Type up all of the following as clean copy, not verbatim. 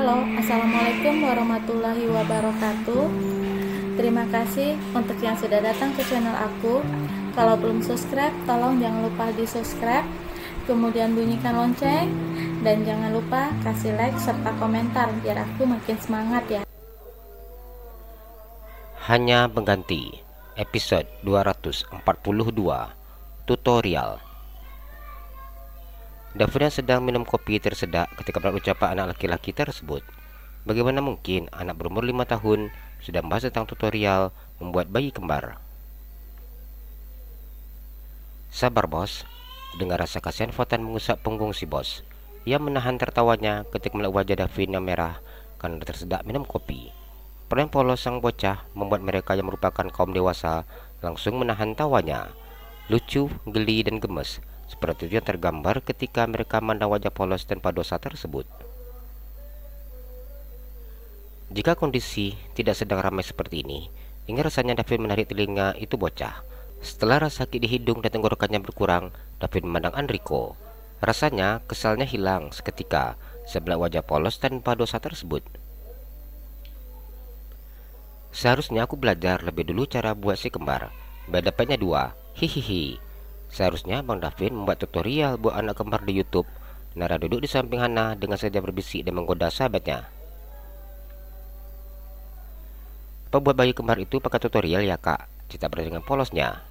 Halo, Assalamualaikum warahmatullahi wabarakatuh. Terima kasih untuk yang sudah datang ke channel aku. Kalau belum subscribe, tolong jangan lupa di subscribe, kemudian bunyikan lonceng, dan jangan lupa kasih like serta komentar biar aku makin semangat ya. Hanya Pengganti, episode 242, tutorial. Davina sedang minum kopi tersedak ketika mendengar ucapan anak laki-laki tersebut. Bagaimana mungkin anak berumur 5 tahun sudah membahas tentang tutorial membuat bayi kembar? Sabar bos, dengar rasa kasihan Fatan mengusap punggung si bos. Ia menahan tertawanya ketika melihat wajah Davina merah karena tersedak minum kopi. Peran polos sang bocah membuat mereka yang merupakan kaum dewasa langsung menahan tawanya. Lucu, geli, dan gemes seperti itu yang tergambar ketika mereka memandang wajah polos tanpa dosa tersebut. Jika kondisi tidak sedang ramai seperti ini, ingin rasanya David menarik telinga itu bocah. Setelah rasa sakit di hidung dan tenggorokannya berkurang, David memandang Enrico. Rasanya kesalnya hilang seketika sebelah wajah polos tanpa dosa tersebut. Seharusnya aku belajar lebih dulu cara buat si kembar. Dapatnya 2, hihihi. Seharusnya Bang Davin membuat tutorial buat anak kembar di YouTube. Nara duduk di samping Hana dengan saja berbisik dan menggoda sahabatnya. Apa buat bayi kembar itu pakai tutorial ya kak? Cita pada dengan polosnya.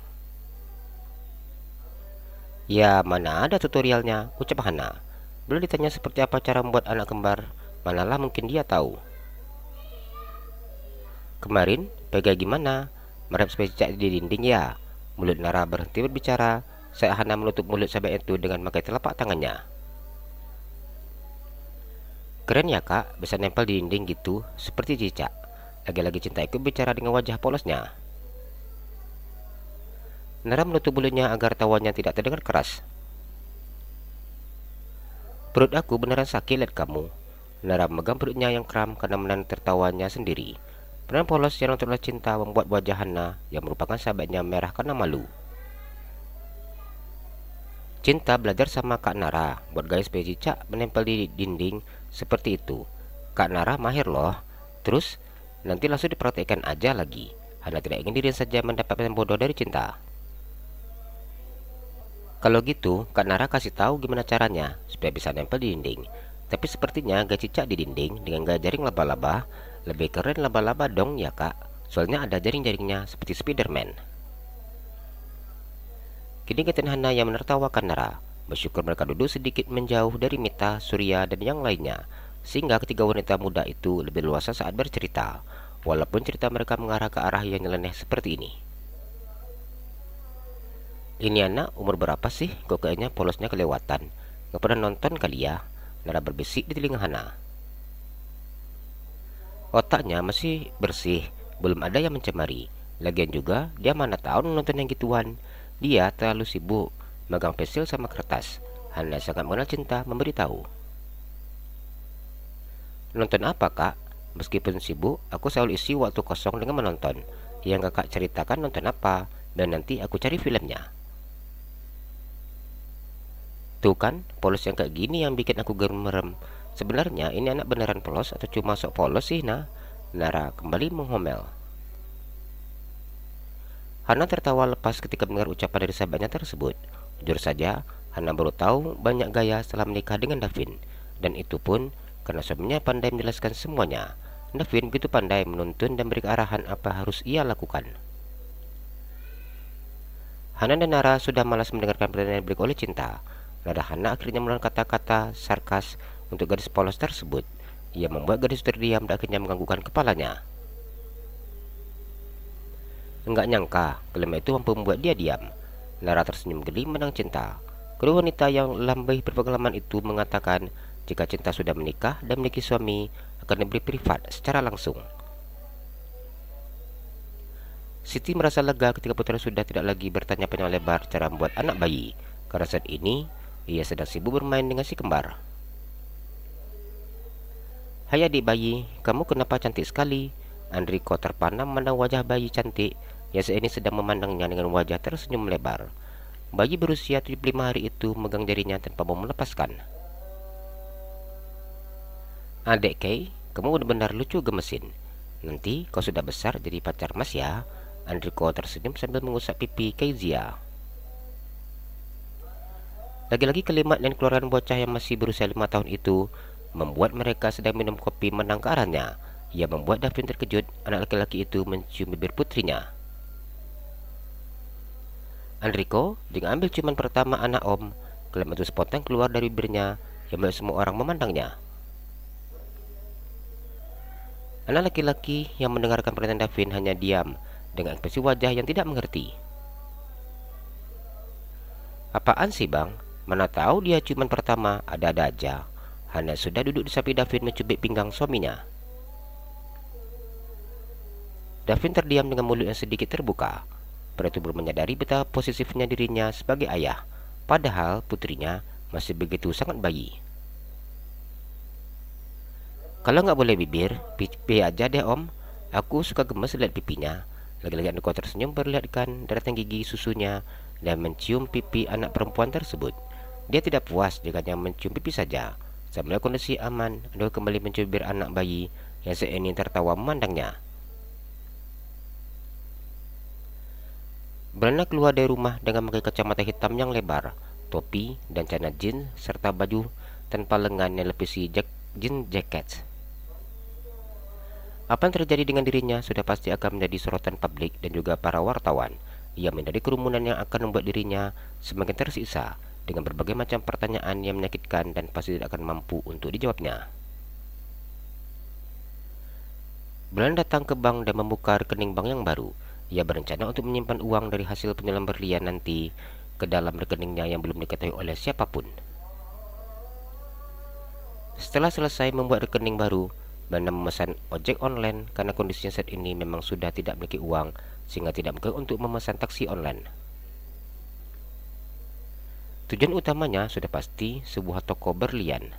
Ya mana ada tutorialnya, ucap Hana. Belum ditanya seperti apa cara membuat anak kembar, manalah mungkin dia tahu. Kemarin, pegang gimana? Merep seperti cicak di dinding ya? Mulut Nara berhenti berbicara saat Hana menutup mulut sahabat itu dengan memakai telapak tangannya. Keren ya kak, bisa nempel di dinding gitu, seperti cicak. Lagi-lagi cinta ikut bicara dengan wajah polosnya. Nara menutup mulutnya agar tawanya tidak terdengar keras. Perut aku beneran sakit lihat kamu. Nara memegang perutnya yang kram karena menahan tertawanya sendiri. Peran polos yang terlalu cinta membuat wajah Hana yang merupakan sahabatnya merah karena malu. Cinta belajar sama Kak Nara buat gaya supaya cicak menempel di dinding seperti itu. Kak Nara mahir loh. Terus nanti langsung dipraktekkan aja lagi. Hana tidak ingin dirinya saja mendapat pesan bodoh dari cinta. Kalau gitu Kak Nara kasih tahu gimana caranya supaya bisa nempel di dinding. Tapi sepertinya gaya cicak di dinding dengan gaya jaring laba-laba lebih keren laba-laba dong ya kak. Soalnya ada jaring-jaringnya seperti Spiderman. Kini Gaten Hana yang menertawakan Nara. Bersyukur mereka duduk sedikit menjauh dari Mita, Surya, dan yang lainnya, sehingga ketiga wanita muda itu lebih luasa saat bercerita, walaupun cerita mereka mengarah ke arah yang nyeleneh seperti ini. Ini anak umur berapa sih? Kok kayaknya polosnya kelewatan. Gak pernah nonton kali ya? Nara berbisik di telinga Hana. Otaknya masih bersih, belum ada yang mencemari. Lagian juga, dia mana tahu nonton yang gituan. Dia terlalu sibuk megang pensil sama kertas. Hana sangat mengenal cinta memberitahu. Nonton apa kak? Meskipun sibuk, aku selalu isi waktu kosong dengan menonton. Yang kakak ceritakan nonton apa, dan nanti aku cari filmnya. Tuh kan, polos yang kayak gini yang bikin aku gemerem. Sebenarnya ini anak beneran polos atau cuma sok polos sih nah? Nara kembali menghomel. Hana tertawa lepas ketika mendengar ucapan dari sahabatnya tersebut. Jujur saja, Hana baru tahu banyak gaya setelah menikah dengan Davin. Dan itu pun karena suaminya pandai menjelaskan semuanya. Davin begitu pandai menuntun dan beri arahan apa harus ia lakukan. Hana dan Nara sudah malas mendengarkan pertanyaan yang diberi oleh cinta. Nada Hana akhirnya mengeluarkan kata-kata sarkas untuk gadis polos tersebut. Ia membuat gadis terdiam dan akhirnya menganggukkan kepalanya. Enggak nyangka, kalimat itu mampu membuat dia diam. Nara tersenyum geli menang cinta. Kedua wanita yang lebih berpengalaman itu mengatakan jika cinta sudah menikah dan memiliki suami akan diberi privat secara langsung. Siti merasa lega ketika putra sudah tidak lagi bertanya panjang lebar cara membuat anak bayi, karena saat ini ia sedang sibuk bermain dengan si kembar. Hai adik bayi, kamu kenapa cantik sekali? Enrico terpana memandang wajah bayi cantik yang saat ini sedang memandangnya dengan wajah tersenyum lebar. Bayi berusia 75 hari itu memegang jarinya tanpa mau melepaskan. Adek Kay, kamu benar-benar lucu gemesin. Nanti kau sudah besar jadi pacar Mas ya. Enrico tersenyum sambil mengusap pipi Kezia. Lagi-lagi kalimat dan keluaran bocah yang masih berusia 5 tahun itu membuat mereka sedang minum kopi menang ke arahnya. Ia membuat Davin terkejut. Anak laki-laki itu mencium bibir putrinya. Enrico dengan ambil ciuman pertama anak om. Kalimat itu spontan keluar dari bibirnya yang membuat semua orang memandangnya. Anak laki-laki yang mendengarkan perkataan Davin hanya diam dengan ekspresi wajah yang tidak mengerti. Apaan sih bang? Mana tahu dia ciuman pertama, ada-ada aja. Hana sudah duduk di samping Davin mencubit pinggang suaminya. Davin terdiam dengan mulut yang sedikit terbuka. Pria itu belum menyadari betapa posesifnya dirinya sebagai ayah, padahal putrinya masih begitu sangat bayi. Kalau nggak boleh bibir, pipi aja deh om. Aku suka gemes lihat pipinya. Lagi-lagi Enrico tersenyum perlihatkan daratan gigi susunya dan mencium pipi anak perempuan tersebut. Dia tidak puas dengan yang mencium pipi saja. Sambil kondisi aman, Enrico kembali mencium bibir anak bayi yang saat ini tertawa memandangnya. Belanda keluar dari rumah dengan memakai kacamata hitam yang lebar, topi dan celana jeans serta baju tanpa lengan yang lepisi jeans jacket. Apa yang terjadi dengan dirinya sudah pasti akan menjadi sorotan publik dan juga para wartawan. Ia menjadi kerumunan yang akan membuat dirinya semakin tersiksa dengan berbagai macam pertanyaan yang menyakitkan dan pasti tidak akan mampu untuk dijawabnya. Belanda datang ke bank dan membuka rekening bank yang baru. Ia berencana untuk menyimpan uang dari hasil penjualan berlian nanti ke dalam rekeningnya yang belum diketahui oleh siapapun. Setelah selesai membuat rekening baru, Belanda memesan ojek online karena kondisinya saat ini memang sudah tidak memiliki uang sehingga tidak mungkin untuk memesan taksi online. Tujuan utamanya sudah pasti sebuah toko berlian.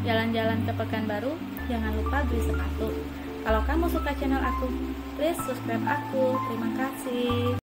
Jalan-jalan ke Pekanbaru, jangan lupa beli sepatu. Kalau kamu suka channel aku, please subscribe aku. Terima kasih.